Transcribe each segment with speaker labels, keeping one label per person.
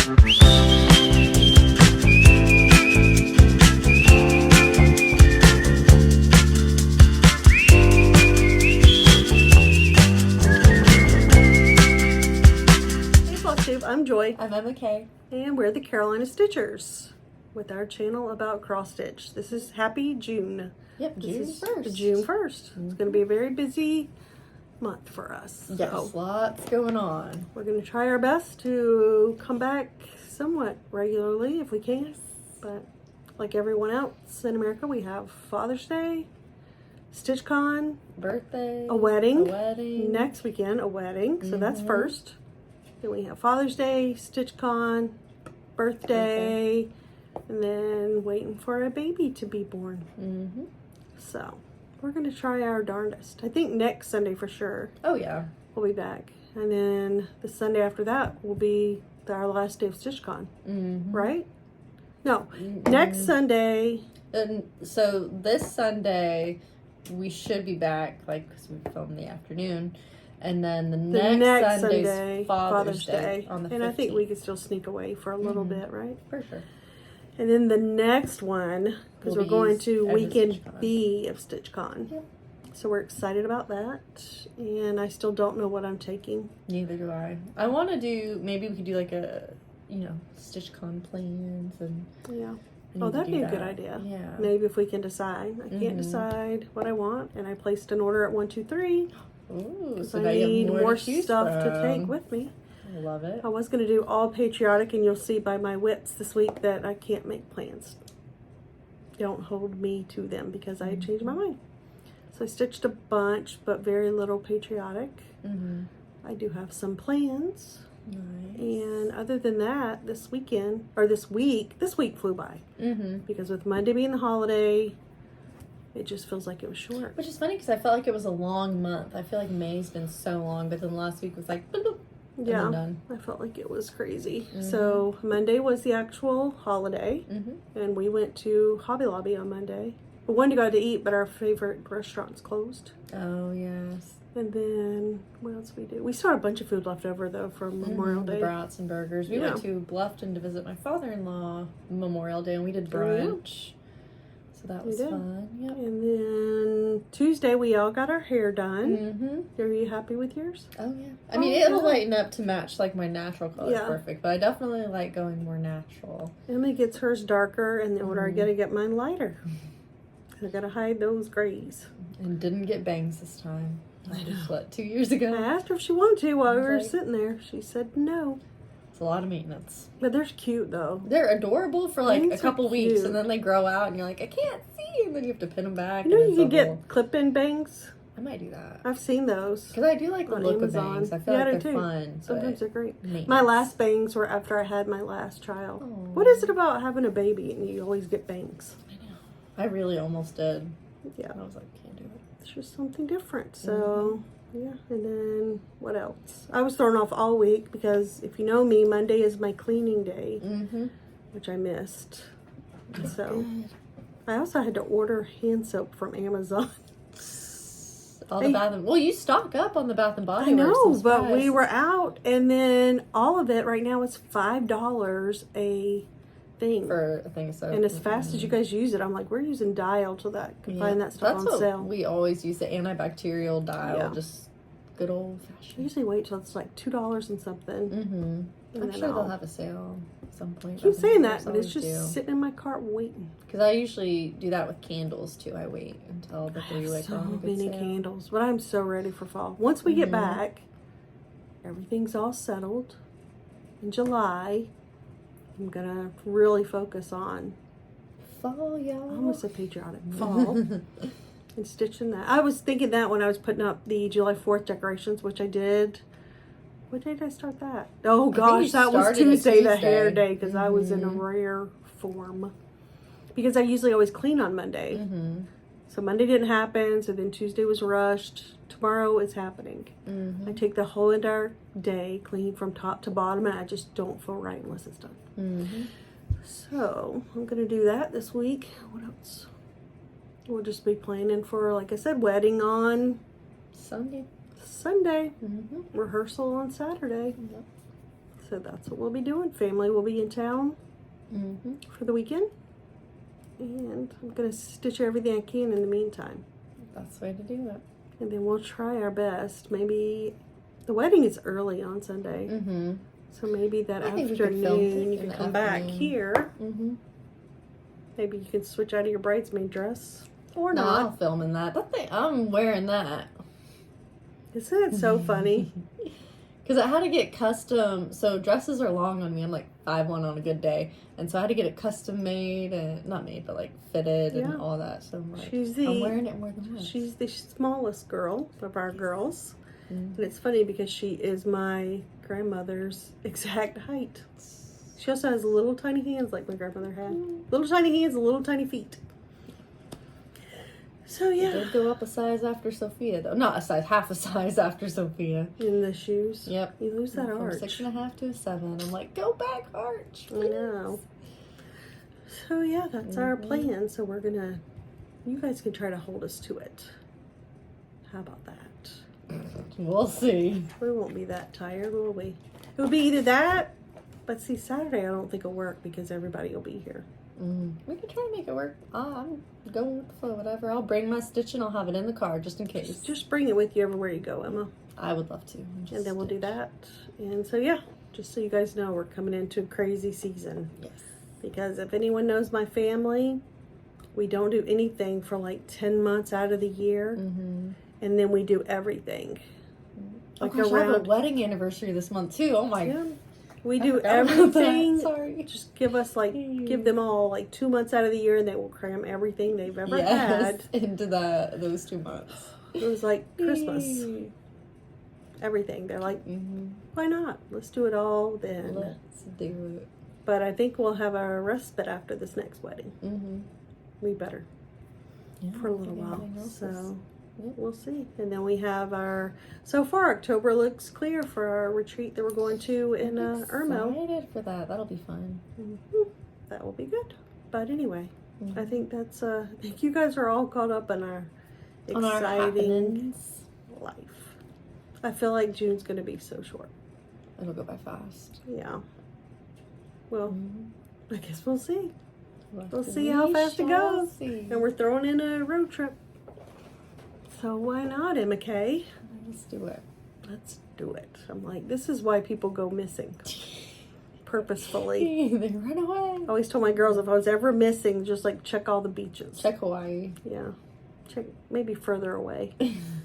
Speaker 1: I'm Joy.
Speaker 2: I'm Emma Kay.
Speaker 1: And we're the Carolina Stitchers with our channel about cross stitch. This is happy June.
Speaker 2: Yep, June 1st.
Speaker 1: June 1st. It's going to be a very busy month for us.
Speaker 2: Yes, so lots going on.
Speaker 1: We're going to try our best to come back somewhat regularly if we can. But like everyone else in America, we have Father's Day, Stitchcon,
Speaker 2: birthday,
Speaker 1: a wedding.
Speaker 2: Next
Speaker 1: weekend, a wedding. So that's first. Then we have Father's Day, Stitchcon, birthday, and then waiting for a baby to be born. So we're going to try our darndest. I think next Sunday for sure.
Speaker 2: Oh, yeah.
Speaker 1: We'll be back. And then the Sunday after that will be our last day of Stitchcon, right? No, next Sunday.
Speaker 2: And so this Sunday, we should be back, like, because we filmed the afternoon. And then the next Sunday, Father's Day on the 15th.
Speaker 1: And I think we could still sneak away for a little bit, right?
Speaker 2: For sure.
Speaker 1: And then the next one, because we're going to weekend B of Stitchcon.
Speaker 2: Yep.
Speaker 1: So we're excited about that. And I still don't know what I'm taking.
Speaker 2: Neither do I. I want to do, maybe we could do like a, Stitchcon plans and...
Speaker 1: Yeah. Oh, that'd be a good idea.
Speaker 2: Yeah.
Speaker 1: Maybe if we can decide. I can't decide what I want. And I placed an order at 123.
Speaker 2: Ooh, so
Speaker 1: I need more
Speaker 2: to
Speaker 1: stuff to take with me.
Speaker 2: I love it.
Speaker 1: I was going to do all patriotic, and you'll see by my whips this week that I can't make plans. Don't hold me to them because I changed my mind. So I stitched a bunch, but very little patriotic. I do have some plans.
Speaker 2: Nice.
Speaker 1: And other than that, this week flew by. Because with Monday being the holiday, it just feels like it was short.
Speaker 2: Which is funny because I felt like it was a long month. I feel like May's been so long, but then last week was like, boop, boop,
Speaker 1: yeah,
Speaker 2: done.
Speaker 1: I felt like it was crazy. So Monday was the actual holiday, and we went to Hobby Lobby on Monday. We wanted to go out to eat, but our favorite restaurant's closed.
Speaker 2: Oh, yes.
Speaker 1: And then, what else did we do? We still had a bunch of food left over, though, from Memorial Day.
Speaker 2: The brats and burgers. We went to Bluffton to visit my father-in-law Memorial Day, and we did brunch. So that was fun. Yep.
Speaker 1: And then Tuesday, we all got our hair done. Are you happy with yours?
Speaker 2: Oh, yeah. I mean, it'll lighten up to match, like, my natural color perfect, but I definitely like going more natural.
Speaker 1: Emily gets hers darker, and the older I gotta get mine lighter. I gotta hide those grays.
Speaker 2: And didn't get bangs this time. I just, 2 years ago?
Speaker 1: I asked her if she wanted to while we were sitting there. She said no.
Speaker 2: It's a lot of maintenance.
Speaker 1: But they're cute, though.
Speaker 2: They're adorable for, like, a couple weeks, and then they grow out, and you're like, I can't see, and then you have to pin them back.
Speaker 1: You know you can get clip-in bangs?
Speaker 2: I might do that.
Speaker 1: I've seen those.
Speaker 2: Because I do like the look of bangs. I feel like they're fun.
Speaker 1: Sometimes they're great.
Speaker 2: Maintenance.
Speaker 1: My last bangs were after I had my last child.
Speaker 2: Oh.
Speaker 1: What is it about having a baby and you always get bangs?
Speaker 2: I know. I really almost did.
Speaker 1: Yeah.
Speaker 2: I was like, can't do it.
Speaker 1: It's just something different. So, yeah. And then, what else? I was thrown off all week because, if you know me, Monday is my cleaning day, which I missed. So, I also had to order hand soap from Amazon.
Speaker 2: All the Bath and... Well, you stock up on the Bath and Body
Speaker 1: Works. I know,
Speaker 2: Works,
Speaker 1: but we were out, and then all of it right now is $5 a thing.
Speaker 2: For a thing of soap.
Speaker 1: And as fast as you guys use it, I'm like, we're using Dial till that can find that stuff on sale.
Speaker 2: We always use the antibacterial Dial, just good old fashioned.
Speaker 1: I usually wait till it's like $2 and something.
Speaker 2: I'm sure they'll have a sale at some point.
Speaker 1: I keep saying that, but it's just sitting in my cart waiting.
Speaker 2: Because I usually do that with candles too. I wait until the 3-week on a good
Speaker 1: sale. So many candles, but I'm so ready for fall. Once we get back, everything's all settled. In July, I'm gonna really focus on
Speaker 2: fall, y'all.
Speaker 1: I almost said patriotic fall. And stitching that. I was thinking that when I was putting up the July 4th decorations, which I did. What day did I start that? Oh gosh, that was Tuesday, the hair day, because I was in a rare form. Because I usually always clean on Monday. So Monday didn't happen, so then Tuesday was rushed. Tomorrow is happening. I take the whole entire day, clean from top to bottom, and I just don't feel right unless it's done. So I'm going to do that this week. What else? We'll just be planning for, like I said, wedding on
Speaker 2: Sunday.
Speaker 1: Rehearsal on Saturday. So that's what we'll be doing. Family will be in town for the weekend. And I'm going to stitch everything I can in the meantime.
Speaker 2: That's the way to do it.
Speaker 1: And then we'll try our best. Maybe the wedding is early on Sunday. So maybe that afternoon you can come back here. Maybe you can switch out of your bridesmaid dress. Or
Speaker 2: no,
Speaker 1: not.
Speaker 2: I'll film in that. I'm wearing that.
Speaker 1: Isn't it so funny?
Speaker 2: Because I had to get custom, so dresses are long on me. I'm like 5'1" on a good day. And so I had to get it custom made, and not made, but like fitted and all that. So I'm like, I'm wearing it more than once.
Speaker 1: She's the smallest girl of our girls. And it's funny because she is my grandmother's exact height. She also has little tiny hands like my grandmother had. Little tiny hands and little tiny feet. So yeah.
Speaker 2: It did go up a size after Sophia, though. Not a size, half a size after Sophia.
Speaker 1: In the shoes?
Speaker 2: Yep.
Speaker 1: You lose that arch.
Speaker 2: From 6.5 to a 7. I'm like, go back, arch.
Speaker 1: Please. I know. So yeah, that's our plan. So we're gonna, you guys can try to hold us to it. How about that?
Speaker 2: We'll see.
Speaker 1: We won't be that tired, will we? It will be either that, but see, Saturday I don't think it'll work because everybody will be here.
Speaker 2: We can try to make it work. I'm going with the flow, whatever. I'll bring my Stitchin. I'll have it in the car just in case.
Speaker 1: Just bring it with you everywhere you go, Emma.
Speaker 2: I would love to.
Speaker 1: And then we'll do that. And so yeah, just so you guys know, we're coming into a crazy season.
Speaker 2: Yes. Because
Speaker 1: if anyone knows my family, we don't do anything for like 10 months out of the year. And then we do everything.
Speaker 2: Like I have a wedding anniversary this month too. Oh my god.
Speaker 1: We do everything. Sorry. Just give them all like 2 months out of the year, and they will cram everything they've ever had
Speaker 2: into those 2 months.
Speaker 1: It was like Christmas. Everything. They're like, why not? Let's do it all then.
Speaker 2: Let's do it.
Speaker 1: But I think we'll have a respite after this next wedding. We better. For a little while. So we'll see. And then we have so far October looks clear for our retreat that we're going to in Irmo.
Speaker 2: I'm excited for that. That'll be fun.
Speaker 1: That will be good. But anyway, I think that's, I think you guys are all caught up in our exciting life. I feel like June's going to be so short.
Speaker 2: It'll go by fast.
Speaker 1: Yeah. Well, I guess we'll see. We'll see how fast it goes. And we're throwing in a road trip. So why not, Emma Kay?
Speaker 2: Let's do it.
Speaker 1: Let's do it. I'm like, this is why people go missing. Purposefully.
Speaker 2: They run away.
Speaker 1: I always told my girls if I was ever missing, just like check all the beaches.
Speaker 2: Check Hawaii.
Speaker 1: Yeah. Check maybe further away.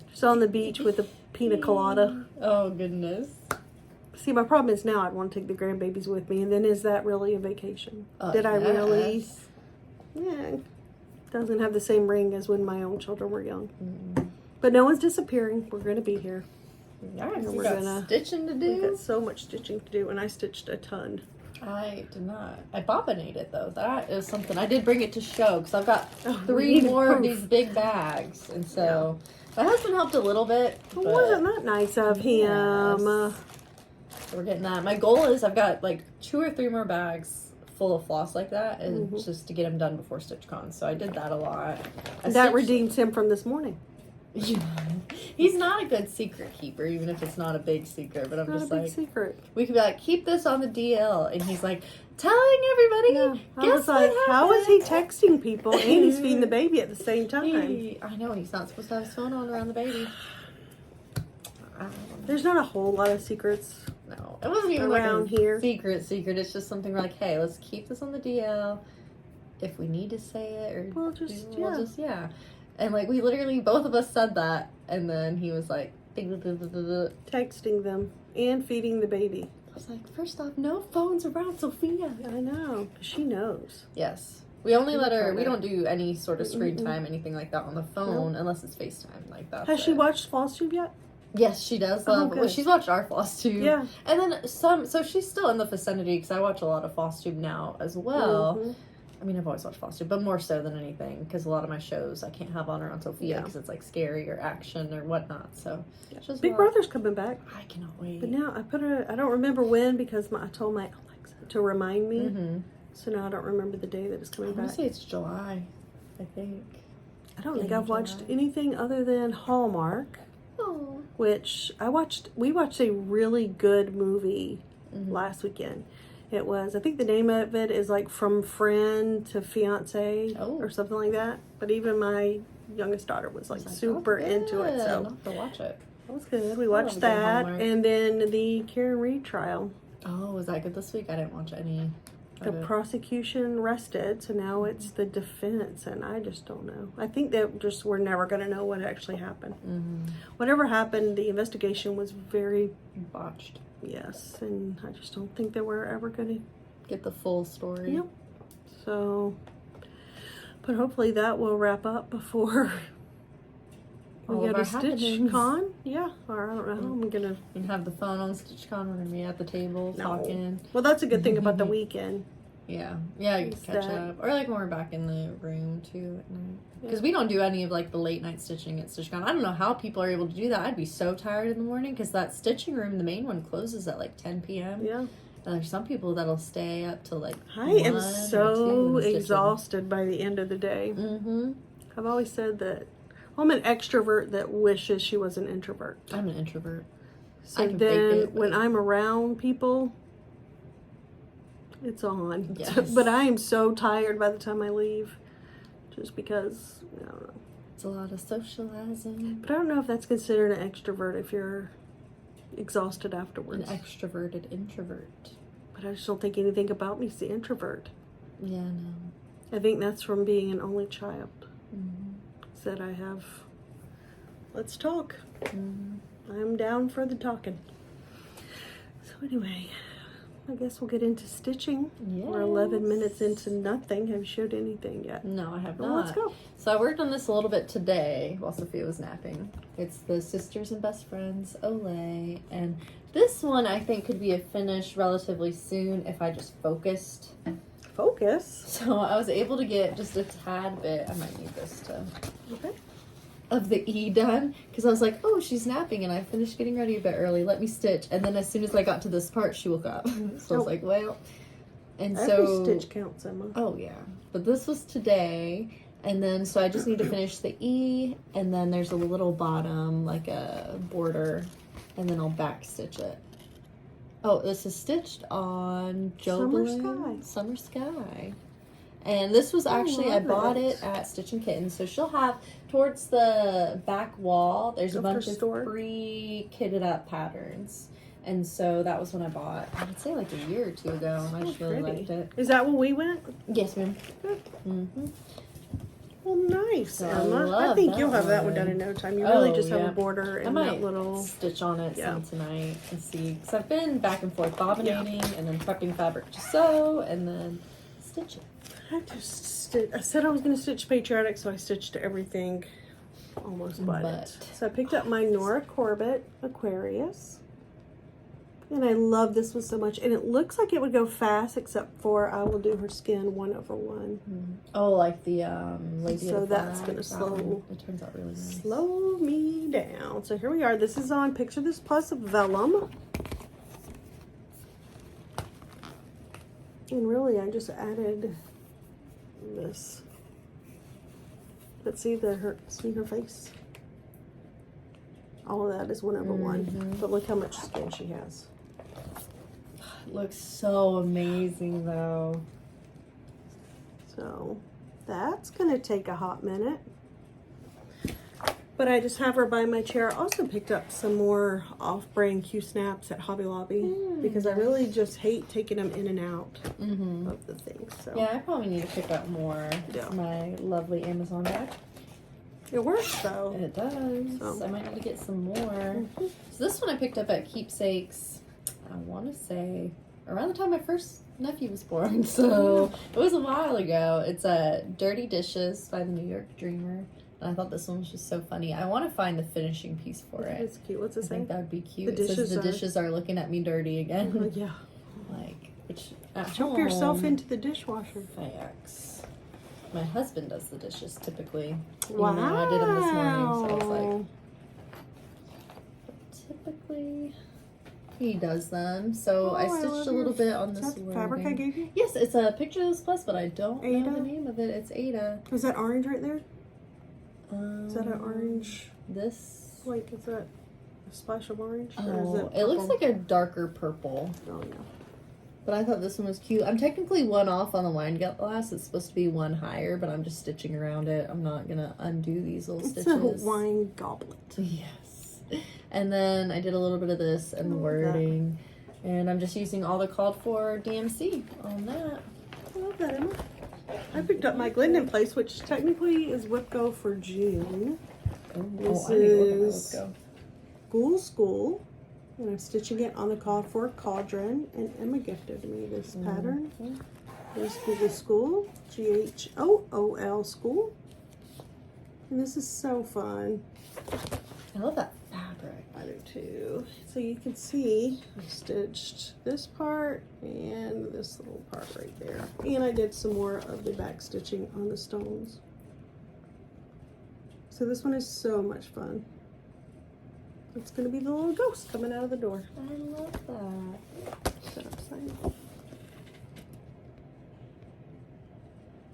Speaker 1: Just on the beach with a pina colada.
Speaker 2: Oh, goodness.
Speaker 1: See, my problem is now I'd want to take the grandbabies with me, and then is that really a vacation? Did I really? Yeah. Doesn't have the same ring as when my own children were young. But no one's disappearing. We're going to be here.
Speaker 2: Yes, we got stitching to do.
Speaker 1: We've got so much stitching to do, and I stitched a ton.
Speaker 2: I did not. I bobbinated, though. That is something. I did bring it to show, because I've got 3 more of these big bags. And so, my husband helped a little bit.
Speaker 1: But wasn't that nice of him?
Speaker 2: So we're getting that. My goal is I've got like 2 or 3 more bags full of floss like that, and just to get them done before Stitchcon. So I did that a lot.
Speaker 1: That redeems him from this morning.
Speaker 2: Yeah. He's not a good secret keeper, even if it's not a big secret. But I'm just like,
Speaker 1: secret.
Speaker 2: We could be like, keep this on the DL, and he's like, telling everybody.
Speaker 1: Yeah. I was like, how is he texting people and he's feeding the baby at the same time?
Speaker 2: I know he's not supposed to have his phone on around the baby.
Speaker 1: There's not a whole lot of secrets.
Speaker 2: No, it wasn't even
Speaker 1: around
Speaker 2: like a
Speaker 1: here.
Speaker 2: Secret. It's just something like, hey, let's keep this on the DL. If we need to say it, or
Speaker 1: we'll just
Speaker 2: And like we literally both of us said that, and then he was like
Speaker 1: texting them and feeding the baby.
Speaker 2: I was like, first off, no phones around Sophia.
Speaker 1: I know, she knows.
Speaker 2: Yes, we only let her. We don't do any sort of screen time, anything like that on the phone, unless it's FaceTime like that.
Speaker 1: Has she watched FlossTube yet?
Speaker 2: Yes, she does love it. Well, she's watched our FlossTube.
Speaker 1: Yeah.
Speaker 2: And then so she's still in the vicinity, because I watch a lot of FlossTube now as well. I mean, I've always watched FlossTube, but more so than anything, because a lot of my shows I can't have on her on Sophia, because it's like scary or action or whatnot. So
Speaker 1: Big Brother's coming back.
Speaker 2: I cannot wait.
Speaker 1: But now I don't remember when, because I told my Alexa to remind me. So now I don't remember the day that it's coming back.
Speaker 2: I want to say it's July, I think.
Speaker 1: I don't think I've watched anything other than Hallmark.
Speaker 2: Oh.
Speaker 1: Which we watched a really good movie last weekend. It was, I think the name of it is like From Friend to Fiance or something like that. But even my youngest daughter was like super into it. So
Speaker 2: I'll have to watch it.
Speaker 1: It was good. We watched that. And then the Karen Reed trial.
Speaker 2: Oh, was that good this week? I didn't watch any.
Speaker 1: The prosecution rested, so now it's the defense, and I just don't know. I think that just we're never going to know what actually happened. Whatever happened, the investigation was very
Speaker 2: botched.
Speaker 1: Yes, and I just don't think that we're ever going to
Speaker 2: get the full story.
Speaker 1: Yep. So, but hopefully that will wrap up before we go to Stitchcon. Yeah, or I don't know. I'm gonna
Speaker 2: have the phone on Stitchcon. We're gonna be at the table talking.
Speaker 1: Well, that's a good thing about the weekend.
Speaker 2: Yeah, you can catch up, or like when we're back in the room too at night. Because we don't do any of like the late night stitching at Stitchcon. I don't know how people are able to do that. I'd be so tired in the morning because that stitching room, the main one, closes at like 10 p.m.
Speaker 1: Yeah.
Speaker 2: And there's some people that'll stay up till like
Speaker 1: I am so exhausted by the end of the day. I've always said that I'm an extrovert that wishes she was an introvert.
Speaker 2: I'm an introvert.
Speaker 1: So then when I'm around people, it's on. Yes. But I am so tired by the time I leave. Just because, I don't know.
Speaker 2: It's a lot of socializing.
Speaker 1: But I don't know if that's considered an extrovert if you're exhausted afterwards.
Speaker 2: An extroverted introvert.
Speaker 1: But I just don't think anything about me is the introvert.
Speaker 2: Yeah, no.
Speaker 1: I think that's from being an only child. That I have, let's talk. I'm down for the talking. So anyway, I guess we'll get into stitching.
Speaker 2: Yes.
Speaker 1: We're 11 minutes into nothing. Have you showed anything yet?
Speaker 2: No, I have
Speaker 1: not.
Speaker 2: Well,
Speaker 1: let's go.
Speaker 2: So I worked on this a little bit today while Sophia was napping. It's the Sisters and Best Friends Olay. And this one I think could be a finish relatively soon if I just focused.
Speaker 1: Focus?
Speaker 2: So I was able to get just a tad bit. I might need this to...
Speaker 1: Okay.
Speaker 2: Of the E done. Because I was like, oh, she's napping and I finished getting ready a bit early. Let me stitch. And then as soon as I got to this part, she woke up. So I was like, well... And
Speaker 1: every stitch counts, Emma.
Speaker 2: Oh, yeah. But this was today. And then, so I just need to finish the E. And then there's a little bottom, like a border. And then I'll back stitch it. Oh, this is stitched on Summer Sky. And this was actually, I bought it at Stitchin Kitten. So she'll have, towards the back wall, there's a bunch of pre-kitted up patterns. And so that was when I bought, I would say like a year or two ago. And I just really liked it.
Speaker 1: Is that when we went?
Speaker 2: Yes, ma'am.
Speaker 1: Well, nice, so Emma. I think you'll have that one done in no time. You really just have a border and that little
Speaker 2: stitch on it some tonight and see. Because I've been back and forth bobbinating and then prepping fabric to sew and then stitching.
Speaker 1: I said I was going to stitch patriotic, so I stitched everything almost but. So I picked up my Nora Corbett Aquarius. And I love this one so much. And it looks like it would go fast, except for I will do her skin 1/1.
Speaker 2: Oh, like the Lady
Speaker 1: so that's going to slow.
Speaker 2: It turns out really nice.
Speaker 1: Slow me down. So here we are. This is on Picture This Plus vellum. And really, I just added this. But see her face? All of that is 1/1. But look how much skin she has.
Speaker 2: It looks so amazing though.
Speaker 1: So that's gonna take a hot minute. But I just have her by my chair. I also picked up some more off-brand Q-snaps at Hobby Lobby because I really just hate taking them in and out of the things. So
Speaker 2: yeah, I probably need to pick up more. My lovely Amazon bag.
Speaker 1: It works though.
Speaker 2: It does. So I might need to get some more. So this one I picked up at Keepsakes, I want to say, around the time my first nephew was born. So it was a while ago. It's Dirty Dishes by the New York Dreamer. And I thought this one was just so funny. I want to find the finishing piece for it.
Speaker 1: It's cute. What's it say?
Speaker 2: I think that would be cute. It says the dishes are looking at me dirty again.
Speaker 1: Yeah.
Speaker 2: Like, which
Speaker 1: jump yourself into the dishwasher.
Speaker 2: Facts. My husband does the dishes typically.
Speaker 1: Wow.
Speaker 2: Even though I did them this morning, so I was like, typically he does them. So I stitched a little bit on this
Speaker 1: fabric I gave you?
Speaker 2: Yes, it's a Picture This Plus, but I don't know the name of it. It's Ada.
Speaker 1: Is that orange right there? Is that an orange?
Speaker 2: This?
Speaker 1: Wait, what's that? a splash of orange?
Speaker 2: Oh, it looks like a darker purple.
Speaker 1: Oh, yeah.
Speaker 2: But I thought this one was cute. I'm technically one off on the wine glass. It's supposed to be one higher, but I'm just stitching around it. I'm not going to undo these little stitches.
Speaker 1: It's a wine goblet.
Speaker 2: Yes. And then I did a little bit of this and the wording. And I'm just using all the called for DMC on that.
Speaker 1: I love that, Emma. I picked up my Glendon Place, which technically is WIPGO for June. This is School. And I'm stitching it on the called for cauldron. And Emma gifted me this pattern. There's Google School, GHOOL School. And this is so fun.
Speaker 2: I love that fabric.
Speaker 1: I do too. So you can see I stitched this part and this little part right there. And I did some more of the back stitching on the stones. So this one is so much fun. It's going to be the little ghost coming out of the door.
Speaker 2: I love that.
Speaker 1: Set up side.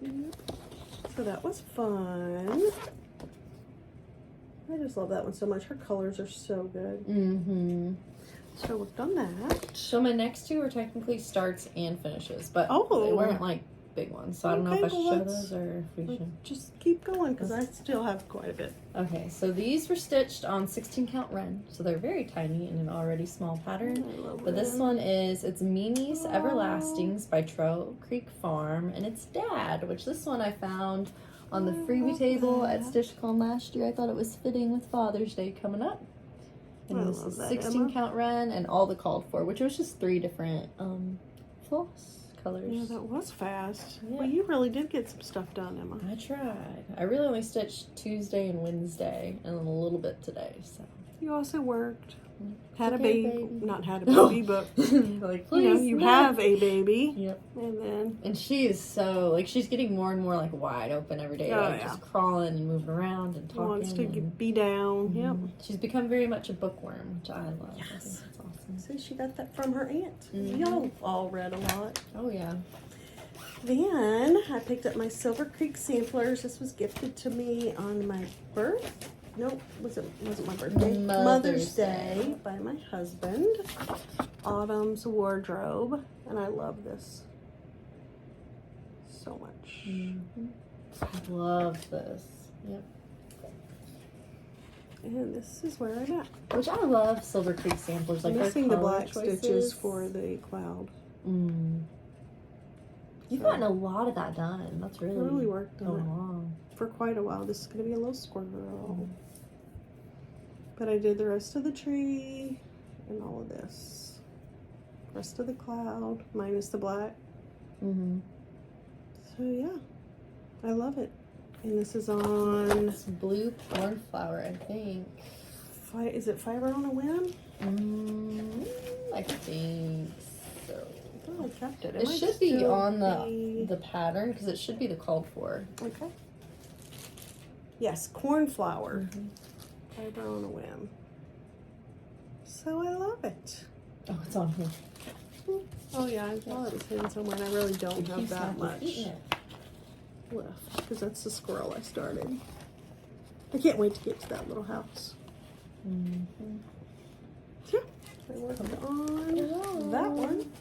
Speaker 1: Yep. So that was fun. I just love that one so much. Her colors are so good.
Speaker 2: Mm-hmm.
Speaker 1: So I worked on that.
Speaker 2: So my next two are technically starts and finishes, but
Speaker 1: Oh.
Speaker 2: they weren't like big ones. So I don't know if I should show those or if we should.
Speaker 1: Just keep going because I still have quite a bit.
Speaker 2: Okay, so these were stitched on 16 count Ren, so they're very tiny in an already small pattern. But this one is, it's Mimi's Everlastings by Trail Creek Farm, and it's Dad, which this one I found on the freebie table at Stitchcon last year. I thought it was fitting with Father's Day coming up. And this is 16 count Ren and all the called for, which was just 3 different floss colors.
Speaker 1: Yeah, that was fast.
Speaker 2: Yeah.
Speaker 1: Well, you really did get some stuff done, Emma.
Speaker 2: I tried. I really only stitched Tuesday and Wednesday and then a little bit today, so.
Speaker 1: You also worked. Had a
Speaker 2: Okay,
Speaker 1: baby. Not had a baby, but
Speaker 2: like,
Speaker 1: you know, you have a baby.
Speaker 2: Yep.
Speaker 1: And then.
Speaker 2: And she is so, like, she's getting more and more, like, wide open every day.
Speaker 1: Oh,
Speaker 2: like,
Speaker 1: yeah.
Speaker 2: just crawling and moving around and talking.
Speaker 1: Wants to
Speaker 2: and,
Speaker 1: be down. Yep.
Speaker 2: She's become very much a bookworm, which I love.
Speaker 1: Yes.
Speaker 2: I think that's awesome.
Speaker 1: See, she got that from her aunt. Y'all all read a lot.
Speaker 2: Oh, yeah.
Speaker 1: Then I picked up my Silver Creek samplers. This was gifted to me on my birth. Nope, wasn't my birthday. Mother's Day by my husband. Autumn's wardrobe, and I love this so much.
Speaker 2: I love this. Yep.
Speaker 1: And this is where I'm at.
Speaker 2: Which I love Silver Creek samplers. Like,
Speaker 1: I'm
Speaker 2: their
Speaker 1: missing the
Speaker 2: color
Speaker 1: black
Speaker 2: choices.
Speaker 1: stitches for the cloud.
Speaker 2: You've gotten a lot of that done. That's really,
Speaker 1: I really worked on it
Speaker 2: long.
Speaker 1: for quite a while. This is going to be a little squirrel. But I did the rest of the tree and all of this. Rest of the cloud, minus the black. So yeah, I love it. And this is on...
Speaker 2: It's blue cornflower, I think.
Speaker 1: Is it Fiber on a Whim?
Speaker 2: I think so.
Speaker 1: Oh, I kept it.
Speaker 2: It should be on the pattern because it should be the called for.
Speaker 1: Okay. Yes, cornflower. Fiber on a Whim. So I love it.
Speaker 2: Oh, it's on here.
Speaker 1: Oh yeah, I thought it was hidden somewhere, and I really don't have that much left because that's the squirrel I started. I can't wait to get to that little house. Yeah, I worked on that one.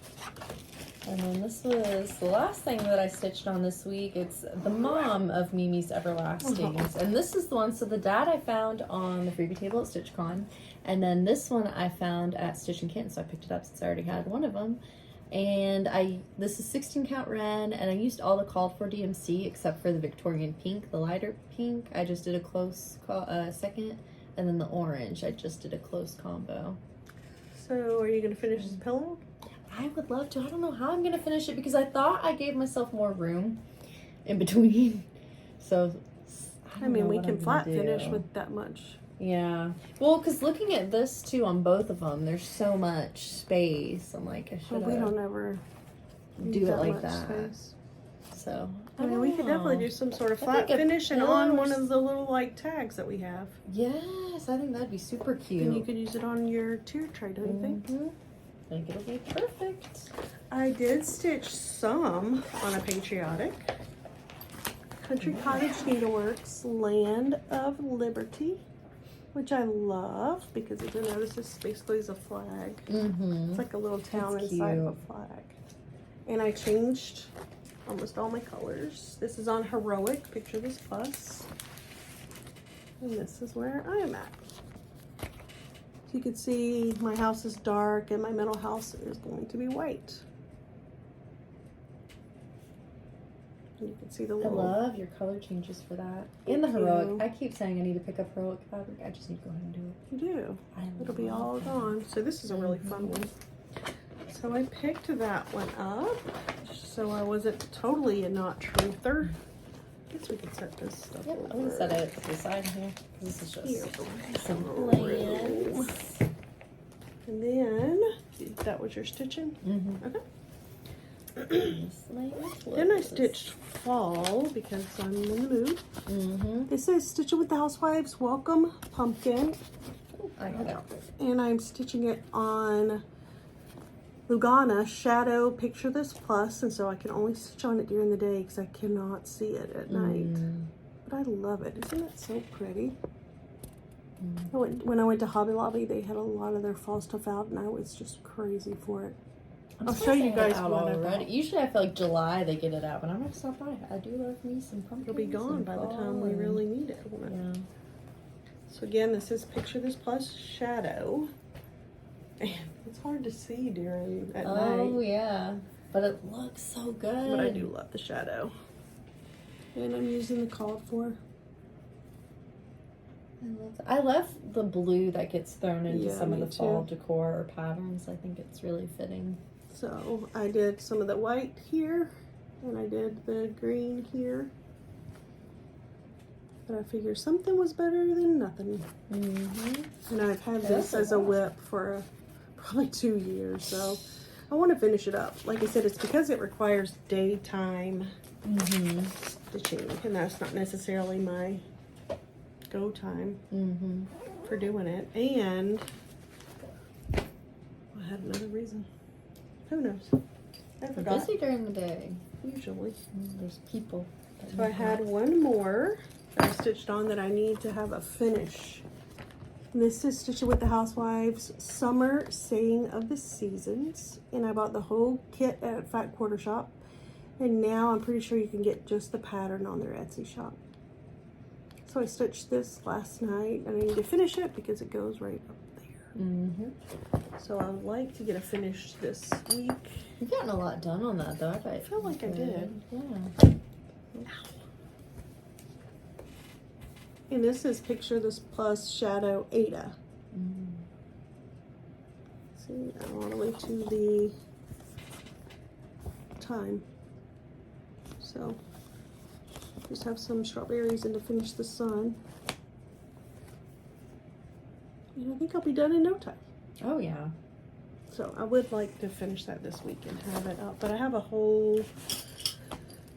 Speaker 2: And then this was the last thing that I stitched on this week. It's the mom of Mimi's Everlastings. And this is the one, so the dad I found on the freebie table at Stitchcon. And then this one I found at Stitchin Kitten, so I picked it up since I already had one of them. And this is 16 count Ren, and I used all the called for DMC except for the Victorian pink, the lighter pink. I just did a close second, and then the orange, I just did a close combo.
Speaker 1: So are you going to finish this pillow?
Speaker 2: I would love to. I don't know how I'm going to finish it because I thought I gave myself more room in between. So,
Speaker 1: I mean, we can flat finish with that much.
Speaker 2: Yeah. Well, because looking at this too on both of them, there's so much space. I'm like, I should
Speaker 1: we don't ever
Speaker 2: do it like that. Space. So,
Speaker 1: I mean, we could definitely do some sort of flat finish and on one of the little like tags that we have.
Speaker 2: Yes, I think that'd be super cute.
Speaker 1: And you could use it on your tier tray, don't you think?
Speaker 2: I think it'll be perfect.
Speaker 1: I did stitch some on a patriotic. Country Cottage Needleworks, Land of Liberty. which I love because if you notice, this basically is a flag. It's like a little town inside of a flag. And I changed almost all my colors. This is on Heroic, picture this plus. And this is where I am at. So you can see my house is dark and my middle house is going to be white. And you can see the little...
Speaker 2: I love your color changes for that. And the Heroic. I keep saying I need to pick up Heroic fabric. I just need to go ahead and do it.
Speaker 1: You do. It'll be all gone. So this is a really fun one. So I picked that one up so I wasn't totally a not truther. I guess we can set this stuff over.
Speaker 2: I'm gonna set it to the side here. This is just
Speaker 1: Here.
Speaker 2: some plans.
Speaker 1: And then, that was your stitching? Okay. Then I stitched fall because I'm in the mood. It says Stitching with the Housewives, Welcome Pumpkin.
Speaker 2: I got it.
Speaker 1: And I'm stitching it on Lugana Shadow Picture This Plus, and so I can only stitch on it during the day because I cannot see it at night. But I love it. Isn't it so pretty? When I went to Hobby Lobby, they had a lot of their fall stuff out, and I was just crazy for it. I'll show you guys
Speaker 2: out
Speaker 1: what
Speaker 2: already. Usually I feel like July they get it out, but I'm gonna stop by. I do love me some pumpkins.
Speaker 1: It'll be gone by the time we really need it.
Speaker 2: Yeah.
Speaker 1: So again, this is Picture This Plus Shadow. And it's hard to see at night.
Speaker 2: Oh yeah, but it looks so good.
Speaker 1: But I do love the shadow. And I'm using the called for.
Speaker 2: I love the blue that gets thrown into some of
Speaker 1: me
Speaker 2: the fall decor or patterns. I think it's really fitting.
Speaker 1: So I did some of the white here, and I did the green here. But I figured something was better than nothing. And I've had this as a whip for probably 2 years, so I want to finish it up. Like I said, it's because it requires daytime stitching, and that's not necessarily my go time for doing it. And I had another reason. Who knows? I
Speaker 2: We're
Speaker 1: forgot.
Speaker 2: busy during the day.
Speaker 1: Usually.
Speaker 2: There's people.
Speaker 1: So I had one more that I stitched on that I need to have a finish. And this is Stitching with the Housewives Summer Saying of the Seasons. And I bought the whole kit at Fat Quarter Shop. And now I'm pretty sure you can get just the pattern on their Etsy shop. So I stitched this last night, and I need to finish it because it goes right up there. So I would like to get it finished this week.
Speaker 2: You've gotten a lot done on that, though.
Speaker 1: I feel like I did.
Speaker 2: Yeah.
Speaker 1: And this is Picture This Plus Shadow Ada. See, I'm all the way to the time. So just have some strawberries and to finish the sun. And I think I'll be done in no time.
Speaker 2: Oh, yeah.
Speaker 1: So I would like to finish that this week and have it up. But I have a whole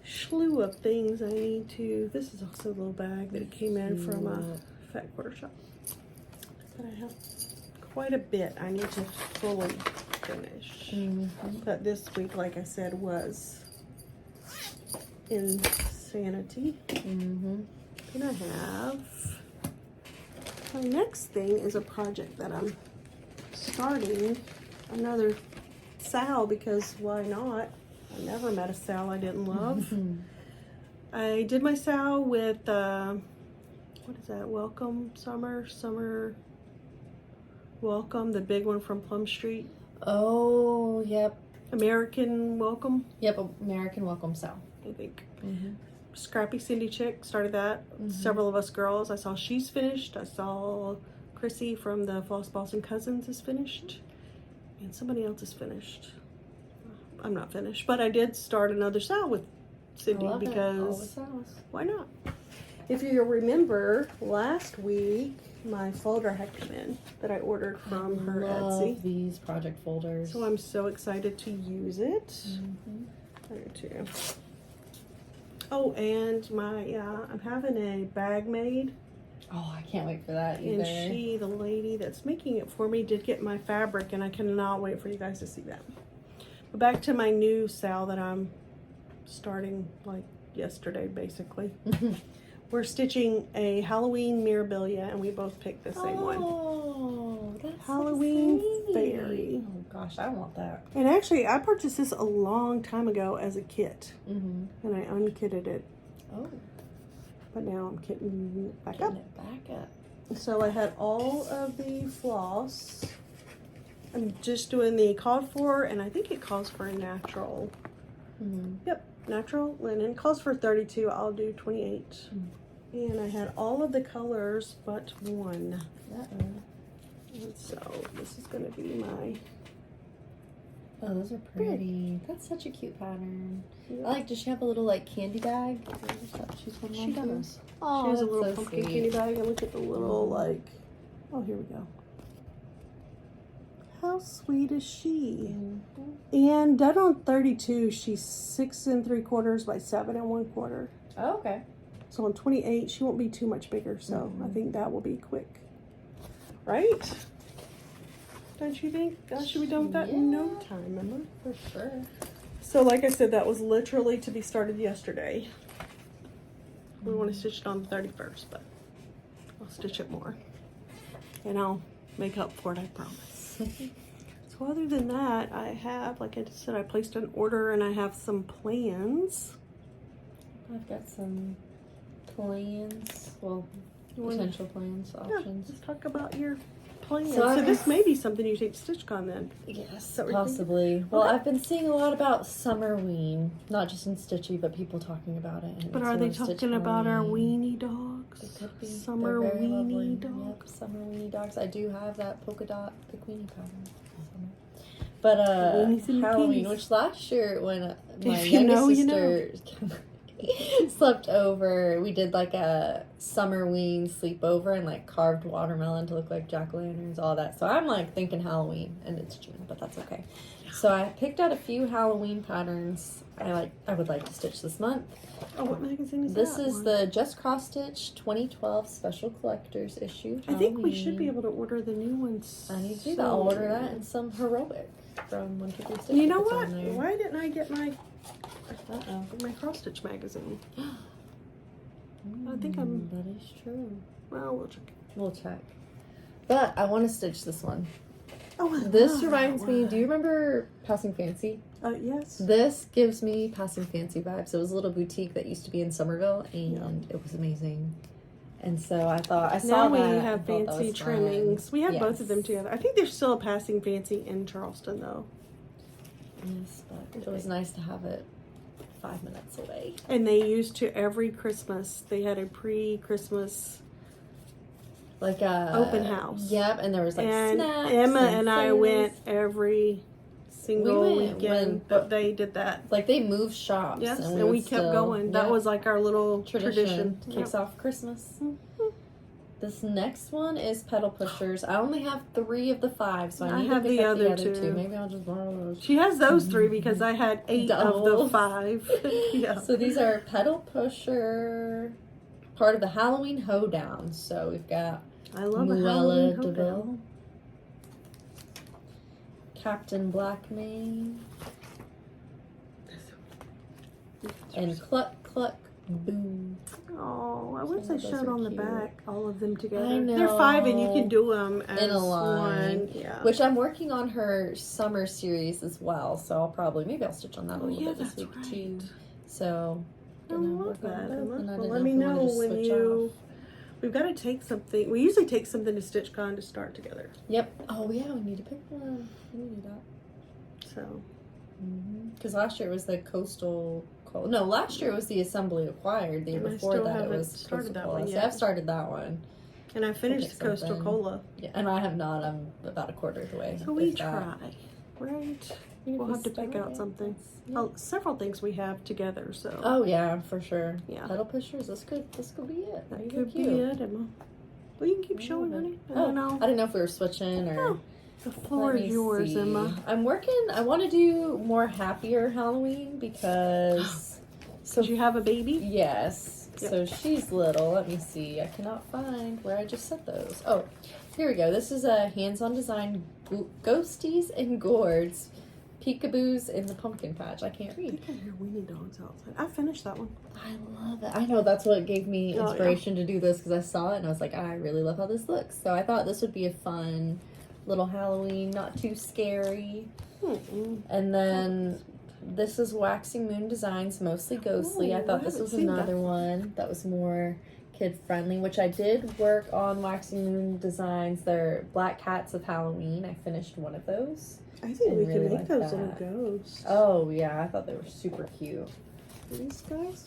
Speaker 1: slew of things I need to... This is also a little bag that came in from a Fat Quarter Shop. But I have quite a bit I need to fully finish. But this week, like I said, was insanity. And I have... My next thing is a project that I'm starting. Another Sal, because why not? I never met a Sal I didn't love. I did my Sal with, what is that? Welcome Summer Welcome, the big one from Plum Street.
Speaker 2: Oh, yep.
Speaker 1: American Welcome.
Speaker 2: Yep, American Welcome Sal.
Speaker 1: I think. Scrappy Cindy Chick started that. Several of us girls. I saw she's finished. I saw Chrissy from the Floss Balls and Cousins is finished. And somebody else is finished. I'm not finished. But I did start another Sal with Cindy because why not? If you remember, last week my folder had come in that I ordered from her Etsy.
Speaker 2: Love these project folders.
Speaker 1: So I'm so excited to use it. I do too. Oh, and I'm having a bag made.
Speaker 2: Oh, I can't wait for that either.
Speaker 1: And the lady that's making it for me, did get my fabric, and I cannot wait for you guys to see that. But back to my new Sal that I'm starting like yesterday, basically. We're stitching a Halloween Mirabilia, and we both picked the same one.
Speaker 2: Oh, that's
Speaker 1: Halloween
Speaker 2: so sweet.
Speaker 1: Fairy.
Speaker 2: Oh gosh, I want that.
Speaker 1: And actually, I purchased this a long time ago as a kit,
Speaker 2: Mm-hmm.
Speaker 1: and I unkitted it.
Speaker 2: Oh,
Speaker 1: But now I'm kitting it back
Speaker 2: getting
Speaker 1: up.
Speaker 2: it back up.
Speaker 1: So I had all of the floss. I'm just doing the called for, and I think it calls for a natural.
Speaker 2: Mm-hmm.
Speaker 1: Yep, natural linen. Calls for 32. I'll do 28.
Speaker 2: Mm-hmm.
Speaker 1: And I had all of the colors but one.
Speaker 2: Uh-oh.
Speaker 1: And so this is going to be my...
Speaker 2: Oh, those are pretty. That's such a cute pattern.
Speaker 1: Yep.
Speaker 2: I like, does she have a little like candy bag? She's one
Speaker 1: She
Speaker 2: of those.
Speaker 1: does.
Speaker 2: Oh,
Speaker 1: She has a
Speaker 2: that's
Speaker 1: little
Speaker 2: so
Speaker 1: pumpkin
Speaker 2: sweet.
Speaker 1: candy bag, and look at the little like... Oh, here we go. How sweet is she?
Speaker 2: Mm-hmm.
Speaker 1: And done on 32, she's 6 3/4 by 7 1/4.
Speaker 2: Oh, okay.
Speaker 1: So on 28, she won't be too much bigger. So I
Speaker 2: Mhm.
Speaker 1: think that will be quick, right? Don't you think? I should be done with that in no
Speaker 2: Yeah.
Speaker 1: time, remember?
Speaker 2: For sure.
Speaker 1: So like I said, that was literally to be started yesterday. We want to stitch it on the 31st, but I'll stitch it more, and I'll make up for it, I promise. So other than that, I have, like I just said, I placed an order, and I have some plans.
Speaker 2: I've got some plans. Well,
Speaker 1: You wanna-
Speaker 2: potential plans,
Speaker 1: Yeah,
Speaker 2: options.
Speaker 1: let's talk about your plans.
Speaker 2: So
Speaker 1: So
Speaker 2: I-
Speaker 1: this may be something you take to Stitchcon then.
Speaker 2: Yes,
Speaker 1: that what you're thinking?
Speaker 2: possibly. Well,
Speaker 1: Okay.
Speaker 2: I've been seeing a lot about Summerween, not just in Stitchy, but people talking about it. And
Speaker 1: But
Speaker 2: it's
Speaker 1: are they
Speaker 2: more Stitch
Speaker 1: talking about our
Speaker 2: Halloween.
Speaker 1: weenie dogs?
Speaker 2: It could be.
Speaker 1: Summer
Speaker 2: They're very
Speaker 1: weenie
Speaker 2: lovely.
Speaker 1: dogs.
Speaker 2: Yep, summer weenie dogs. I do have that polka dot bikini pattern. But
Speaker 1: Weenies and
Speaker 2: Halloween,
Speaker 1: bikinis.
Speaker 2: which last year when my
Speaker 1: If you know,
Speaker 2: youngest
Speaker 1: you know.
Speaker 2: sister slept over, we did like a Summerween sleepover and like carved watermelon to look like jack-o'-lanterns, all that. So I'm like thinking Halloween, and it's June, but that's okay. So I picked out a few Halloween patterns I would like to stitch this month.
Speaker 1: Oh, what magazine is
Speaker 2: This
Speaker 1: that?
Speaker 2: is
Speaker 1: one?
Speaker 2: the Just Cross Stitch 2012 Special Collectors issue.
Speaker 1: I think we should be
Speaker 2: Halloween.
Speaker 1: able to order the new ones.
Speaker 2: I need to do that. I'll order that and some heroic from 1 2 3 Stitch.
Speaker 1: You know
Speaker 2: if it's
Speaker 1: what?
Speaker 2: on there.
Speaker 1: Why didn't I get my
Speaker 2: Uh-oh.
Speaker 1: cross stitch magazine? I think I'm-
Speaker 2: That is true.
Speaker 1: Well, we'll check.
Speaker 2: We'll check. But I want to stitch this one.
Speaker 1: Oh, I
Speaker 2: This
Speaker 1: love
Speaker 2: reminds
Speaker 1: that
Speaker 2: me.
Speaker 1: one.
Speaker 2: Do you remember Passing Fancy?
Speaker 1: Yes.
Speaker 2: This gives me Passing Fancy vibes. It was a little boutique that used to be in Somerville, and it was amazing. And so I thought I saw
Speaker 1: Now we
Speaker 2: that. and
Speaker 1: have
Speaker 2: thought that
Speaker 1: fancy
Speaker 2: was fun.
Speaker 1: trimmings. We have both of them
Speaker 2: Yes.
Speaker 1: together. I think there's still a Passing Fancy in Charleston though.
Speaker 2: Yes, but it was nice to have it 5 minutes away.
Speaker 1: And they used to every Christmas. They had a pre-Christmas
Speaker 2: Like a
Speaker 1: open house.
Speaker 2: Yep, and there was like
Speaker 1: and
Speaker 2: snacks.
Speaker 1: Emma and I
Speaker 2: fairs.
Speaker 1: went every single
Speaker 2: We went
Speaker 1: weekend.
Speaker 2: when-
Speaker 1: But they did that.
Speaker 2: Like they moved shops.
Speaker 1: Yes, and
Speaker 2: would
Speaker 1: we kept
Speaker 2: still-
Speaker 1: going. That
Speaker 2: yep.
Speaker 1: was like our little tradition.
Speaker 2: Kicks off Christmas.
Speaker 1: Mhm.
Speaker 2: This next one is Pedal Pushers. I only have 3 of the 5, so I
Speaker 1: I
Speaker 2: need
Speaker 1: have
Speaker 2: to pick
Speaker 1: the
Speaker 2: up the
Speaker 1: other
Speaker 2: other
Speaker 1: two.
Speaker 2: 2. Maybe I'll just borrow those.
Speaker 1: She has those 3 because I had 8 of the
Speaker 2: Doubles.
Speaker 1: 5. Yeah.
Speaker 2: So these are Pedal Pusher, part of the Halloween Hoedown. So we've got
Speaker 1: I love a
Speaker 2: Muella
Speaker 1: Halloween
Speaker 2: DeVille,
Speaker 1: hoedown.
Speaker 2: Captain Blackmane, and Cluck Cluck Boo.
Speaker 1: Oh, I wish
Speaker 2: Some
Speaker 1: they
Speaker 2: of those
Speaker 1: showed
Speaker 2: are
Speaker 1: on the
Speaker 2: cute.
Speaker 1: back all of them together.
Speaker 2: I
Speaker 1: They're 5 and you
Speaker 2: know.
Speaker 1: can do them as
Speaker 2: In a line.
Speaker 1: one. Yeah.
Speaker 2: Which I'm working on her summer series as well, so I'll probably maybe I'll stitch on that a
Speaker 1: Oh
Speaker 2: little
Speaker 1: yeah,
Speaker 2: bit this
Speaker 1: that's
Speaker 2: week
Speaker 1: right.
Speaker 2: too. So
Speaker 1: I
Speaker 2: gonna
Speaker 1: love
Speaker 2: work on
Speaker 1: that.
Speaker 2: both,
Speaker 1: Emma.
Speaker 2: and I
Speaker 1: Well,
Speaker 2: didn't
Speaker 1: let me
Speaker 2: if we
Speaker 1: know
Speaker 2: wanted to
Speaker 1: when
Speaker 2: switch
Speaker 1: you.
Speaker 2: off.
Speaker 1: We've got to take something. We usually take something to Stitchcon to start together.
Speaker 2: Yep. Oh yeah, we need to pick one. We need that.
Speaker 1: So
Speaker 2: Because last year it was the coastal. No, last year it was the Assembly Acquired. The year
Speaker 1: And I
Speaker 2: before
Speaker 1: still
Speaker 2: that it
Speaker 1: haven't
Speaker 2: was
Speaker 1: started
Speaker 2: Coastal
Speaker 1: that
Speaker 2: Cola.
Speaker 1: one
Speaker 2: See,
Speaker 1: yet.
Speaker 2: I've started that one.
Speaker 1: and I finished
Speaker 2: pick
Speaker 1: Coastal
Speaker 2: something.
Speaker 1: Cola.
Speaker 2: Yeah, and I have not. I'm about a quarter of the way.
Speaker 1: So we
Speaker 2: if that.
Speaker 1: try, right?
Speaker 2: Even if
Speaker 1: We'll
Speaker 2: we
Speaker 1: have to pick
Speaker 2: start
Speaker 1: out
Speaker 2: it,
Speaker 1: something.
Speaker 2: that's- yeah.
Speaker 1: Several things we have together. So
Speaker 2: Oh yeah, for sure.
Speaker 1: Yeah.
Speaker 2: Pedal pushers. This could be it.
Speaker 1: that
Speaker 2: Maybe
Speaker 1: could be
Speaker 2: cute.
Speaker 1: it, Emma. Well, you can keep
Speaker 2: I
Speaker 1: showing,
Speaker 2: love it.
Speaker 1: honey. And
Speaker 2: Oh,
Speaker 1: then
Speaker 2: I
Speaker 1: I'll.
Speaker 2: didn't know if we were switching or.
Speaker 1: Oh, the floor
Speaker 2: Let
Speaker 1: is
Speaker 2: me
Speaker 1: yours,
Speaker 2: see.
Speaker 1: Emma.
Speaker 2: I'm working. I want to do more happier Halloween because. So
Speaker 1: Did you have a baby?
Speaker 2: yes.
Speaker 1: Yep.
Speaker 2: So she's little. Let me see. I cannot find where I just set those. Oh, here we go. This is a hands-on design Ghosties and Gourds Peekaboos in the pumpkin patch. I can't
Speaker 1: I
Speaker 2: read.
Speaker 1: think I hear weenie dogs outside. I finished that one.
Speaker 2: I love it. I know that's what gave me inspiration to do this because I saw it and I was like, I really love how this looks. So I thought this would be a fun little Halloween, not too scary. And then this is Waxing Moon Designs, mostly ghostly. I thought this was another one that was more kid friendly, which I did work on Waxing Moon Designs. They're Black Cats of Halloween. I finished one of those.
Speaker 1: I think we
Speaker 2: really
Speaker 1: can make
Speaker 2: like
Speaker 1: those
Speaker 2: that.
Speaker 1: little ghosts.
Speaker 2: Oh yeah, I thought they were super cute.
Speaker 1: These guys?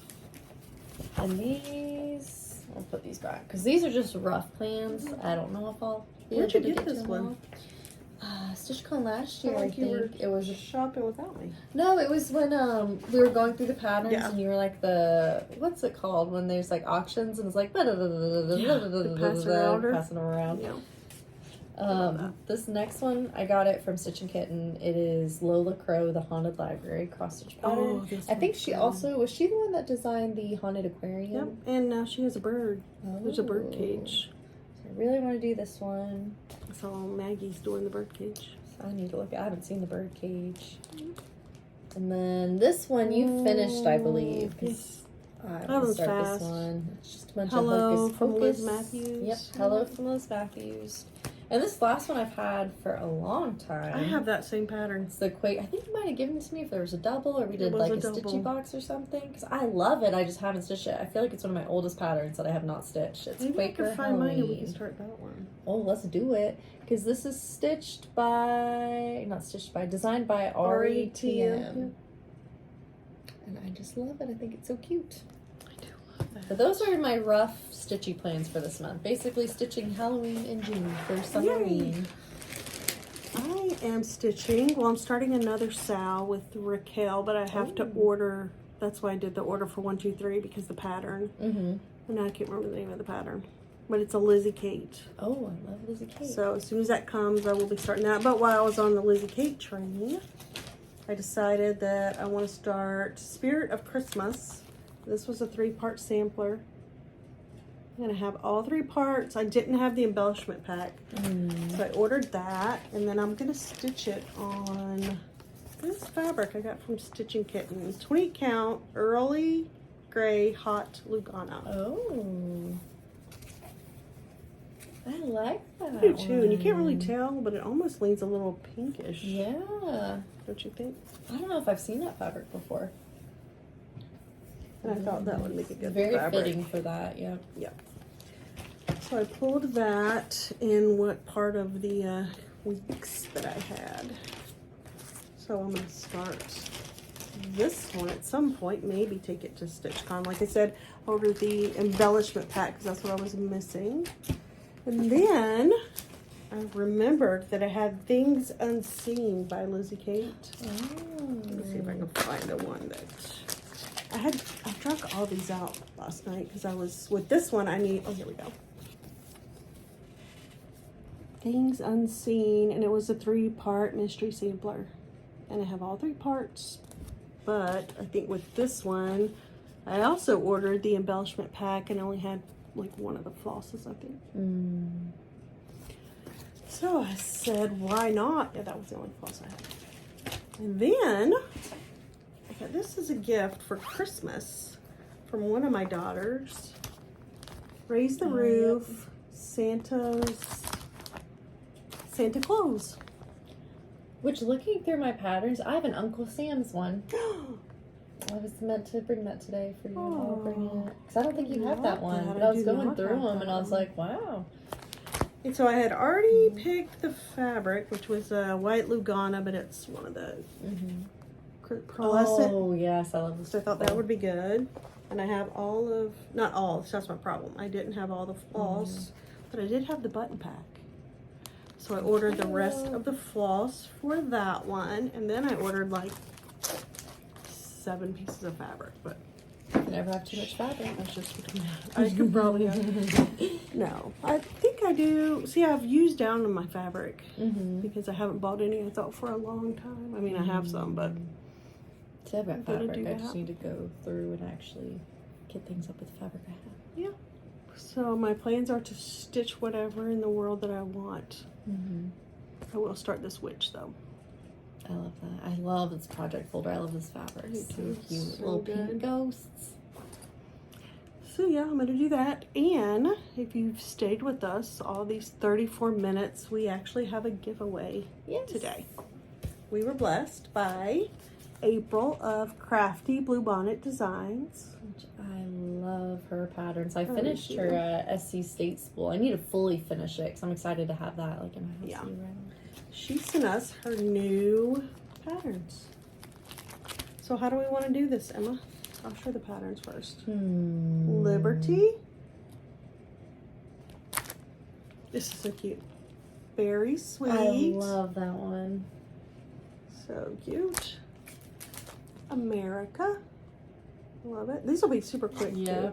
Speaker 2: And these, I'll put these back because these are just rough plans. I don't know if I'll be
Speaker 1: Where'd you
Speaker 2: able to
Speaker 1: get
Speaker 2: to
Speaker 1: this
Speaker 2: them
Speaker 1: one?
Speaker 2: all. Stitchcon last year, I
Speaker 1: Like you were
Speaker 2: think. It was
Speaker 1: shopping without me.
Speaker 2: no, it was when we were going through the patterns
Speaker 1: Yeah.
Speaker 2: and you were like what's it called when there's like auctions and it's like
Speaker 1: Pass around.
Speaker 2: passing around.
Speaker 1: Yeah.
Speaker 2: This next one I got it from Stitchin Kitten. It is Lola Crow, the Haunted Library cross stitch pattern. I think she also was she the one that designed the haunted aquarium.
Speaker 1: Yep. And now she has a bird. There's a bird
Speaker 2: Oh.
Speaker 1: cage.
Speaker 2: So I really want to do this one.
Speaker 1: So Maggie's doing the bird cage.
Speaker 2: So I need to look. I haven't seen the bird cage. And then this one you finished, I believe.
Speaker 1: Yes.
Speaker 2: I
Speaker 1: That
Speaker 2: want to
Speaker 1: was
Speaker 2: start
Speaker 1: fast.
Speaker 2: this one. It's just a bunch
Speaker 1: Hello
Speaker 2: of hocus
Speaker 1: from
Speaker 2: pocus.
Speaker 1: Liz Matthews.
Speaker 2: Yep. Hello from Liz Matthews. And this last one I've had for a long time.
Speaker 1: I have that same pattern.
Speaker 2: It's the Quake. I think you might have given it to me if there was a double or we did
Speaker 1: was
Speaker 2: like
Speaker 1: a
Speaker 2: a
Speaker 1: double.
Speaker 2: stitchy box or something. Because I love it. I just haven't stitched it. I feel like it's one of my oldest patterns that I have not stitched. It's
Speaker 1: Maybe I
Speaker 2: Quaker
Speaker 1: can find mine and we
Speaker 2: Halloween.
Speaker 1: can start that one.
Speaker 2: Oh, let's do it. Because this is designed by RETM. And I just love it. I think it's so cute.
Speaker 1: I do love that.
Speaker 2: So those are my rough stitchy plans for this month. Basically stitching Halloween in June for Summerween.
Speaker 1: I am stitching. Well, I'm starting another sow with Raquel, but I have to order. That's why I did the order for 1, 2, 3 because the pattern.
Speaker 2: Mm-hmm.
Speaker 1: And I can't remember the name of the pattern. But it's a Lizzie Kate.
Speaker 2: Oh, I love Lizzie Kate.
Speaker 1: So as soon as that comes, I will be starting that. But while I was on the Lizzie Kate train, I decided that I want to start Spirit of Christmas. This was a 3-part sampler. I'm going to have all 3 parts. I didn't have the embellishment pack. So I ordered that. And then I'm going to stitch it on this fabric I got from Stitchin Kitten. 20 count, early gray, hot Lugana.
Speaker 2: Oh. I like that.
Speaker 1: I do too, and you can't really tell, but it almost leans a little pinkish.
Speaker 2: Yeah.
Speaker 1: Don't you think?
Speaker 2: I don't know if I've seen that fabric before.
Speaker 1: And I thought that would make a good
Speaker 2: Very
Speaker 1: fabric.
Speaker 2: fitting for that, yeah.
Speaker 1: Yep. So I pulled that in what part of the weeks that I had. So I'm going to start this one at some point, maybe take it to Stitchcon. Like I said, order the embellishment pack because that's what I was missing. And then I remembered that I had Things Unseen by Lizzie Kate. Let me see if I can find the one that I drunk all these out last night because I was with this one. Oh, here we go. Things Unseen, and it was a 3-part mystery sampler, and I have all 3 parts. But I think with this one, I also ordered the embellishment pack and only had like one of the flosses, I think. So I said, why not? Yeah, that was the only floss I had. And then I thought this is a gift for Christmas from one of my daughters. Raise the Roof, Santa Claus.
Speaker 2: Which, looking through my patterns, I have an Uncle Sam's one. I was meant to bring that today for you. I'll bring it. Because I don't think you have that one. But I was going through them and I was like, wow.
Speaker 1: And so I had already picked the fabric, which was a white Lugana, but it's one of the pearlescent.
Speaker 2: Oh, yes. I love this.
Speaker 1: So I thought that would be good. And I have not all, that's my problem. I didn't have all the floss, but I did have the button pack. So I ordered the rest of the floss for that one. And then I ordered like 7 pieces of fabric, but
Speaker 2: You never have too much fabric.
Speaker 1: that's just between I could probably no. I think I do. See, I've used down on my fabric because I haven't bought any, I thought, for a long time. I mean, I have some, but
Speaker 2: See, I've got
Speaker 1: I'm gonna
Speaker 2: fabric.
Speaker 1: do
Speaker 2: I just
Speaker 1: that.
Speaker 2: need to go through and actually get things up with the fabric I have.
Speaker 1: yeah. So my plans are to stitch whatever in the world that I want. I will start this witch though.
Speaker 2: I love that. I love this project folder. I love this fabric.
Speaker 1: Me
Speaker 2: So
Speaker 1: too.
Speaker 2: cute.
Speaker 1: So
Speaker 2: Little
Speaker 1: good.
Speaker 2: pink ghosts.
Speaker 1: So yeah, I'm gonna do that. And if you've stayed with us all these 34 minutes, we actually have a giveaway today. We were blessed by April of Crafty Bluebonnet Designs.
Speaker 2: Which I love her patterns. I
Speaker 1: Oh,
Speaker 2: finished
Speaker 1: me
Speaker 2: her
Speaker 1: too.
Speaker 2: SC State School. I need to fully finish it because I'm excited to have that like in my house.
Speaker 1: Yeah.
Speaker 2: Right?
Speaker 1: She sent us her new patterns. So how do we want to do this, Emma? I'll show the patterns first. Liberty. This is so cute. Very sweet.
Speaker 2: I love that one.
Speaker 1: So cute. America. Love it. These will be super quick
Speaker 2: Yep.
Speaker 1: too.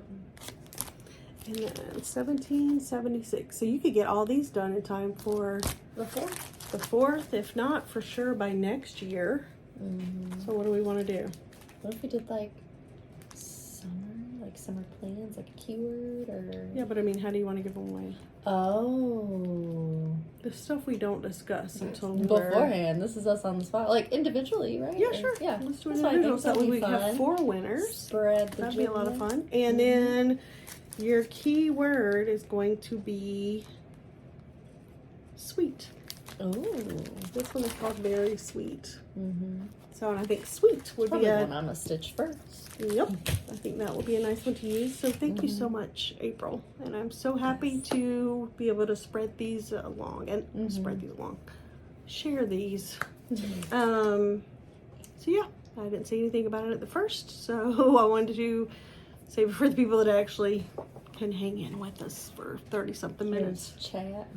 Speaker 1: And then 1776. So you could get all these done in time for
Speaker 2: The 4th.
Speaker 1: the 4th, if not for sure by next year. So what do we want to do?
Speaker 2: What if we did like summer plans, like a keyword or?
Speaker 1: Yeah, but I mean, how do you want to give them away?
Speaker 2: Oh.
Speaker 1: The stuff we don't discuss until we're...
Speaker 2: Beforehand. This is us on the spot. Like individually, right?
Speaker 1: Yeah, sure.
Speaker 2: Yeah.
Speaker 1: Let's do it
Speaker 2: That's what I
Speaker 1: individual.
Speaker 2: think.
Speaker 1: So that way
Speaker 2: That'd
Speaker 1: we
Speaker 2: be
Speaker 1: have
Speaker 2: fun.
Speaker 1: 4 winners.
Speaker 2: Spread the
Speaker 1: That'd be a lot of
Speaker 2: joy.
Speaker 1: fun. And then your key word is going to be sweet.
Speaker 2: Oh.
Speaker 1: This one is called Very Sweet.
Speaker 2: Mm-hmm.
Speaker 1: So, and I think sweet would
Speaker 2: Probably
Speaker 1: be
Speaker 2: one I'm gonna stitch first.
Speaker 1: Yep. I think that will be a nice one to use. So thank you so much, April. And I'm so happy to be able to spread these along and spread these along. Share these. So yeah, I didn't say anything about it at the first, so I wanted to save it for the people that actually can hang in with us for 30-something minutes.
Speaker 2: Chat.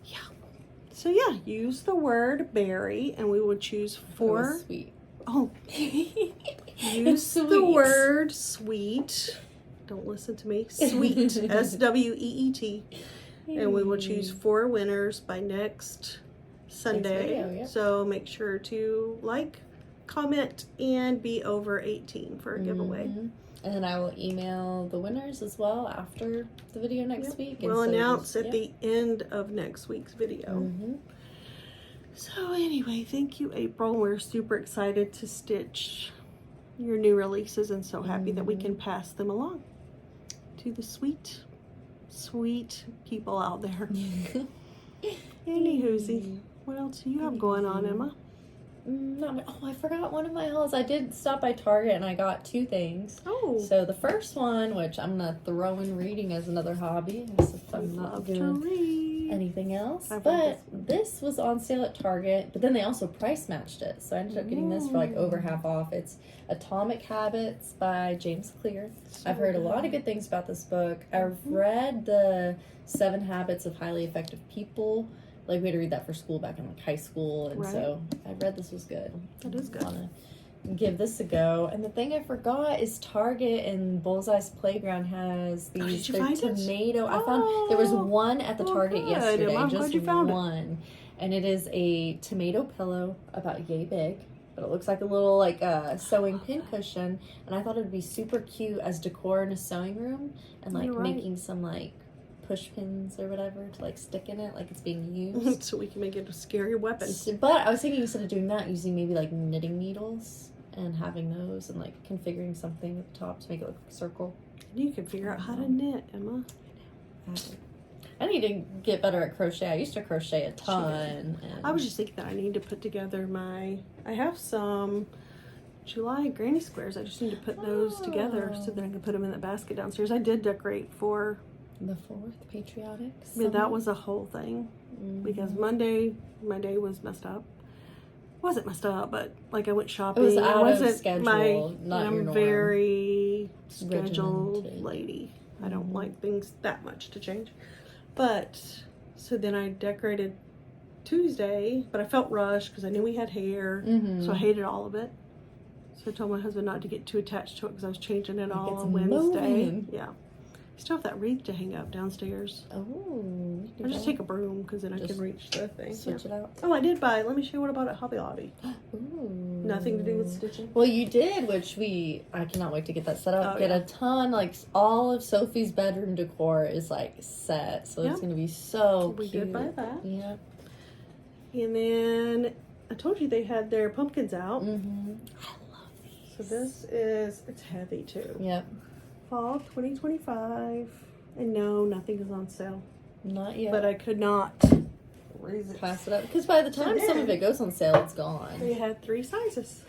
Speaker 1: Yeah. So yeah, use the word berry, and we would choose 4.
Speaker 2: Sweet.
Speaker 1: Oh. Use the
Speaker 2: sweet.
Speaker 1: word sweet. Don't listen to me. Sweet. SWEET. And we will choose 4 winners by next Sunday.
Speaker 2: video, yeah.
Speaker 1: So make sure to like, comment, and be over 18 for a giveaway.
Speaker 2: And then I will email the winners as well after the video next week.
Speaker 1: We'll
Speaker 2: And so
Speaker 1: announce
Speaker 2: just-
Speaker 1: at the end of next week's video. So anyway, thank you, April. We're super excited to stitch your new releases and so happy that we can pass them along to the sweet, sweet people out there. Anywhoosie, what else do you have going on, Emma?
Speaker 2: I forgot one of my hauls. I did stop by Target and I got 2 things.
Speaker 1: Oh,
Speaker 2: So the first one, which I'm gonna throw in reading as another hobby, as if
Speaker 1: I
Speaker 2: I'm not
Speaker 1: love to
Speaker 2: doing
Speaker 1: read.
Speaker 2: anything else.
Speaker 1: I've
Speaker 2: But
Speaker 1: read
Speaker 2: this was on sale at Target, but then they also price matched it. So I ended up getting this for like over half off. It's Atomic Habits by James Clear. I've heard a lot of good things about this book. I've read the 7 Habits of Highly Effective People. Like we had to read that for school back in like high school, and so I read this was good.
Speaker 1: That is good.
Speaker 2: Wanna give this a go. And the thing I forgot is Target and Bullseye's Playground has these
Speaker 1: did you find it?
Speaker 2: tomato. I found there was one at the Target
Speaker 1: good.
Speaker 2: yesterday,
Speaker 1: I'm
Speaker 2: just
Speaker 1: glad you found it.
Speaker 2: one, and it is a tomato pillow about yay big. But it looks like a little like sewing pin cushion, and I thought it'd be super cute as decor in a sewing room, and like
Speaker 1: You're right.
Speaker 2: making some like push pins or whatever to like stick in it like it's being used.
Speaker 1: So we can make it a scary weapon.
Speaker 2: But I was thinking instead of doing that, using maybe like knitting needles and having those and like configuring something at the top to make it look like a circle.
Speaker 1: You can figure out how to knit, Emma.
Speaker 2: I need to get better at crochet. I used to crochet a ton. And
Speaker 1: I was just thinking that I need to put together I have some July granny squares. I just need to put those together so that I can put them in the basket downstairs. I did decorate for
Speaker 2: the 4th Patriotics.
Speaker 1: Yeah, that was a whole thing because Monday my day was messed up. Wasn't messed up, but like I went shopping.
Speaker 2: It was out
Speaker 1: wasn't
Speaker 2: of schedule, not your
Speaker 1: I'm
Speaker 2: norm.
Speaker 1: very scheduled
Speaker 2: Regimented.
Speaker 1: lady. I don't like things that much to change. But so then I decorated Tuesday, but I felt rushed because I knew we had hair, so I hated all of it. So I told my husband not to get too attached to it because I was changing it all
Speaker 2: it's
Speaker 1: on Wednesday.
Speaker 2: moving.
Speaker 1: Yeah. I still have that wreath to hang up downstairs.
Speaker 2: Oh.
Speaker 1: I'll just take a broom because then I can reach the thing.
Speaker 2: Switch it out.
Speaker 1: Oh, I did buy. Let me show you what I bought at Hobby Lobby.
Speaker 2: Ooh.
Speaker 1: Nothing to do with stitching.
Speaker 2: Well, you did, which I cannot wait to get that set up.
Speaker 1: Oh,
Speaker 2: Get
Speaker 1: yeah.
Speaker 2: a ton, like all of Sophie's bedroom decor is like set, so it's
Speaker 1: Yep.
Speaker 2: gonna be so
Speaker 1: We
Speaker 2: cute.
Speaker 1: did buy that.
Speaker 2: Yeah.
Speaker 1: And then I told you they had their pumpkins out.
Speaker 2: Mm-hmm. I love these.
Speaker 1: So this is, it's heavy too.
Speaker 2: Yep.
Speaker 1: Fall 2025. And no, nothing is on sale.
Speaker 2: Not yet.
Speaker 1: But I could not resist.
Speaker 2: Pass it up. Because by the time some of it goes on sale, it's gone.
Speaker 1: They had 3 sizes.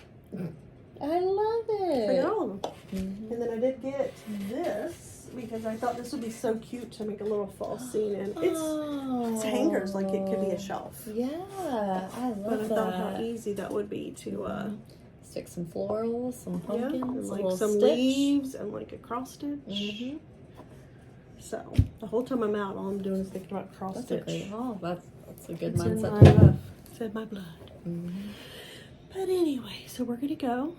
Speaker 2: I love it.
Speaker 1: I got all of them.
Speaker 2: Mm-hmm.
Speaker 1: And then I did get this because I thought this would be so cute to make a little fall scene in. It's hangers, like it could be a shelf.
Speaker 2: Yeah, I love
Speaker 1: But I
Speaker 2: that.
Speaker 1: thought how easy that would be to
Speaker 2: stick some florals, some pumpkins,
Speaker 1: and
Speaker 2: a
Speaker 1: like
Speaker 2: little
Speaker 1: some
Speaker 2: stitch.
Speaker 1: leaves and like a cross stitch.
Speaker 2: Mm-hmm.
Speaker 1: So the whole time I'm out, all I'm doing is thinking about cross
Speaker 2: That's
Speaker 1: stitch.
Speaker 2: a great haul. That's a good
Speaker 1: It's in
Speaker 2: mindset
Speaker 1: my,
Speaker 2: to have.
Speaker 1: It's in my blood.
Speaker 2: Mm-hmm.
Speaker 1: But anyway, so we're gonna go.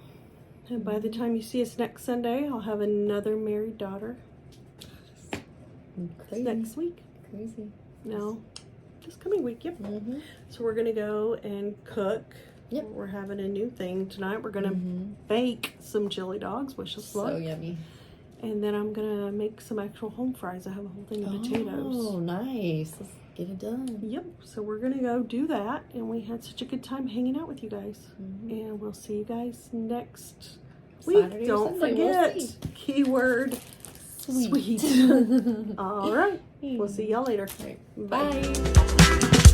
Speaker 1: And by the time you see us next Sunday, I'll have another married daughter.
Speaker 2: Crazy.
Speaker 1: Next week.
Speaker 2: Crazy.
Speaker 1: No, just coming week. Yep.
Speaker 2: Mm-hmm.
Speaker 1: So we're gonna go and cook.
Speaker 2: Yep.
Speaker 1: We're having a new thing tonight. We're gonna
Speaker 2: Mm-hmm.
Speaker 1: bake some chili dogs. Wish us luck.
Speaker 2: So yummy.
Speaker 1: And then I'm gonna make some actual home fries. I have a whole thing of potatoes.
Speaker 2: Oh, nice. Let's get it done.
Speaker 1: Yep. So we're gonna go do that. And we had such a good time hanging out with you guys.
Speaker 2: Mm-hmm.
Speaker 1: And we'll see you guys next week.
Speaker 2: Saturday or
Speaker 1: Don't
Speaker 2: Sunday, we'll
Speaker 1: forget,
Speaker 2: see.
Speaker 1: keyword sweet. All right. We'll see y'all later.
Speaker 2: Right.
Speaker 1: Bye.
Speaker 2: Bye.